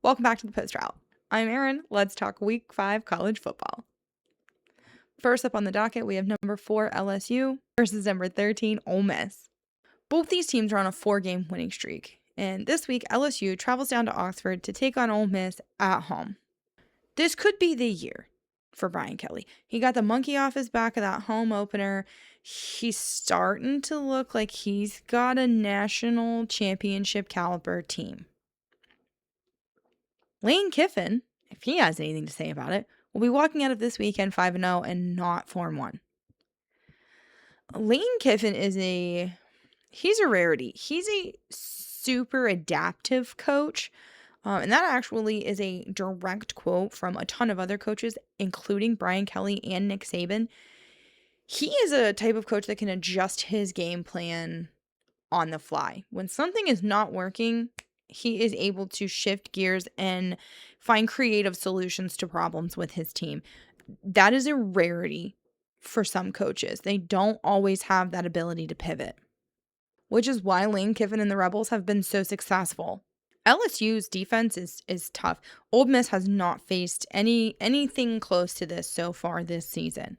Welcome back to the Post Route. I'm Erin. Let's talk Week 5 college football. First up on the docket, we have number 4 LSU versus number 13 Ole Miss. Both these teams are on a 4-game winning streak, and this week LSU travels down to Oxford to take on Ole Miss at home. This could be the year for Brian Kelly. He got the monkey off his back of that home opener. He's starting to look like he's got a national championship caliber team. Lane Kiffin, if he has anything to say about it, will be walking out of this weekend 5-0 and not 4-1. Lane Kiffin he's a rarity. He's a super adaptive coach. And that actually is a direct quote from a ton of other coaches, including Brian Kelly and Nick Saban. He is a type of coach that can adjust his game plan on the fly. When something is not working, he is able to shift gears and find creative solutions to problems with his team. That is a rarity for some coaches. They don't always have that ability to pivot, which is why Lane Kiffin and the Rebels have been so successful. LSU's defense is tough. Ole Miss has not faced anything close to this so far this season.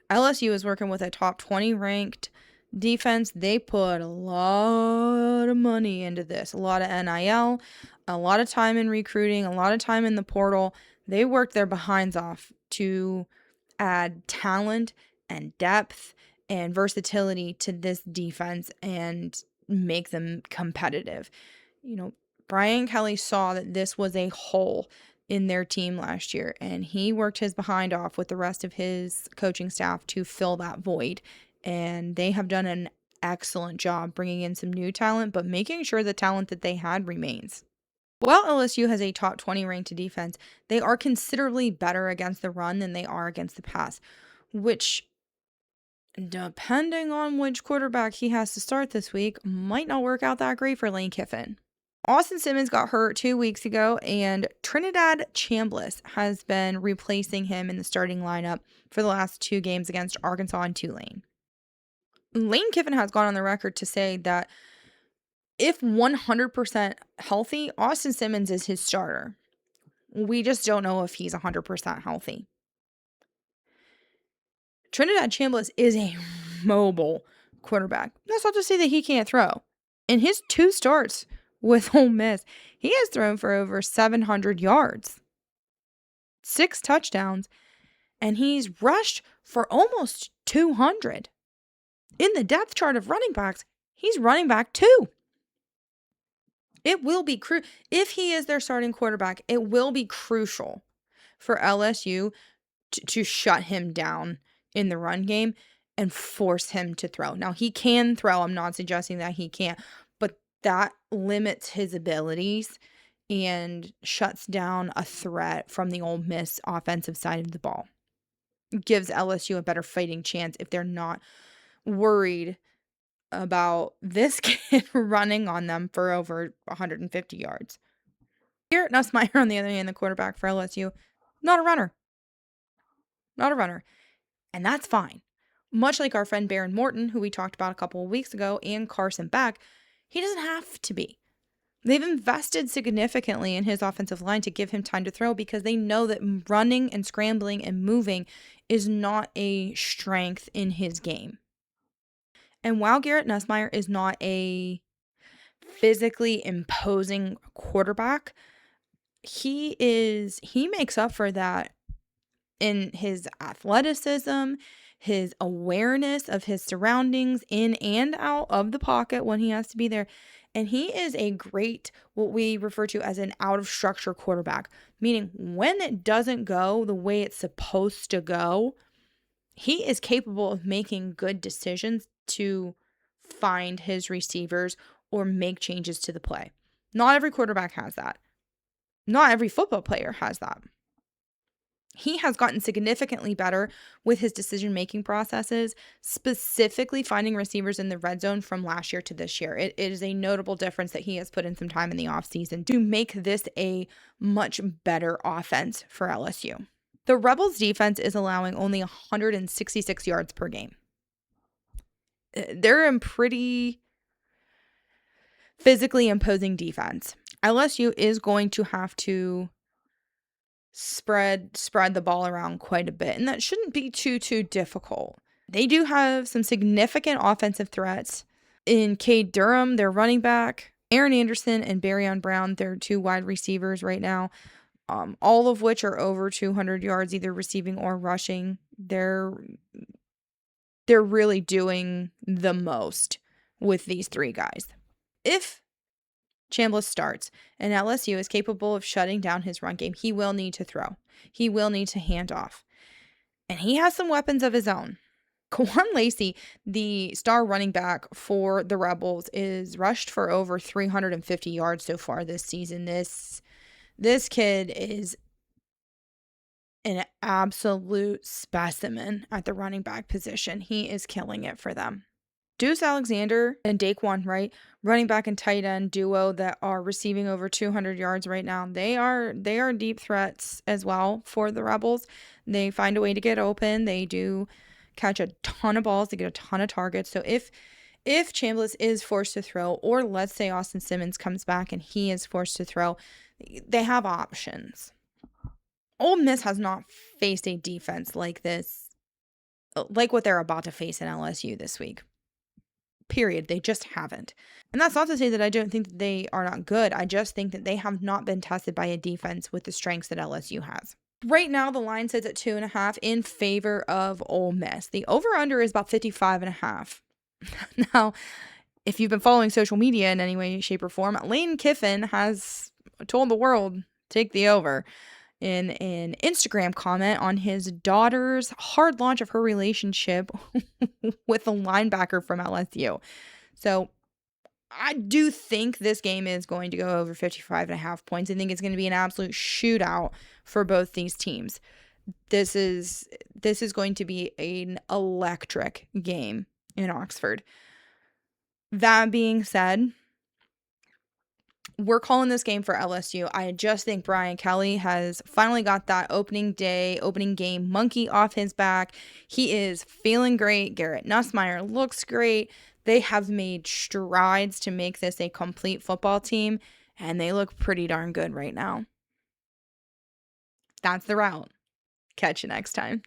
LSU is working with a top 20 ranked defense. They put a lot of money into this, a lot of NIL, a lot of time in recruiting, a lot of time in the portal. They worked their behinds off to add talent and depth and versatility to this defense and make them competitive. Brian Kelly saw that this was a hole in their team last year, and he worked his behind off with the rest of his coaching staff to fill that void. And they have done an excellent job bringing in some new talent, but making sure the talent that they had remains. While LSU has a top 20 ranked defense, they are considerably better against the run than they are against the pass, which, depending on which quarterback he has to start this week, might not work out that great for Lane Kiffin. Austin Simmons got hurt 2 weeks ago, and Trinidad Chambliss has been replacing him in the starting lineup for the last 2 games against Arkansas and Tulane. Lane Kiffin has gone on the record to say that if 100% healthy, Austin Simmons is his starter. We just don't know if he's 100% healthy. Trinidad Chambliss is a mobile quarterback. That's not to say that he can't throw. In his 2 starts with Ole Miss, he has thrown for over 700 yards, 6 touchdowns, and he's rushed for almost 200. In the depth chart of running backs, he's running back 2. It will be if he is their starting quarterback, it will be crucial for LSU to shut him down in the run game and force him to throw. Now, he can throw. I'm not suggesting that he can't, but that limits his abilities and shuts down a threat from the Ole Miss offensive side of the ball. Gives LSU a better fighting chance if they're not worried about this kid running on them for over 150 yards. Garrett Nussmeier, on the other hand, the quarterback for LSU, not a runner. Not a runner. And that's fine. Much like our friend Baron Morton, who we talked about a couple of weeks ago, and Carson Beck, he doesn't have to be. They've invested significantly in his offensive line to give him time to throw because they know that running and scrambling and moving is not a strength in his game. And while Garrett Nussmeier is not a physically imposing quarterback, he makes up for that in his athleticism, his awareness of his surroundings in and out of the pocket when he has to be there. And he is a great, what we refer to as an out of structure quarterback, meaning when it doesn't go the way it's supposed to go, he is capable of making good decisions to find his receivers or make changes to the play. Not every quarterback has that. Not every football player has that. He has gotten significantly better with his decision-making processes, specifically finding receivers in the red zone from last year to this year. It is a notable difference that he has put in some time in the offseason to make this a much better offense for LSU. The Rebels defense is allowing only 166 yards per game. They're in pretty physically imposing defense. LSU is going to have to spread the ball around quite a bit, and that shouldn't be too difficult. They do have some significant offensive threats in Cade Durham, their running back, Aaron Anderson, and Barryon Brown, their 2 wide receivers right now, all of which are over 200 yards, either receiving or rushing. They're really doing the most with these 3 guys. If Chambliss starts and LSU is capable of shutting down his run game, he will need to throw. He will need to hand off. And he has some weapons of his own. Kwan Lacey, the star running back for the Rebels, is rushed for over 350 yards so far this season. This kid is an absolute specimen at the running back position. He is killing it for them. Deuce Alexander and Daquan Wright, running back and tight end duo that are receiving over 200 yards right now. They are deep threats as well for the Rebels. They find a way to get open. They do catch a ton of balls. They get a ton of targets. So if Chambliss is forced to throw, or let's say Austin Simmons comes back and he is forced to throw, they have options. Ole Miss has not faced a defense like this, like what they're about to face in LSU this week. Period. They just haven't. And that's not to say that I don't think that they are not good. I just think that they have not been tested by a defense with the strengths that LSU has. Right now, the line sits at 2.5 in favor of Ole Miss. The over-under is about 55.5. Now, if you've been following social media in any way, shape, or form, Lane Kiffin has told the world, take the over, in an Instagram comment on his daughter's hard launch of her relationship with a linebacker from LSU. So I do think this game is going to go over 55.5 points. I think it's going to be an absolute shootout for both these teams. This is going to be an electric game in Oxford. That being said, we're calling this game for LSU. I just think Brian Kelly has finally got that opening game monkey off his back. He is feeling great. Garrett Nussmeier looks great. They have made strides to make this a complete football team, and they look pretty darn good right now. That's the route. Catch you next time.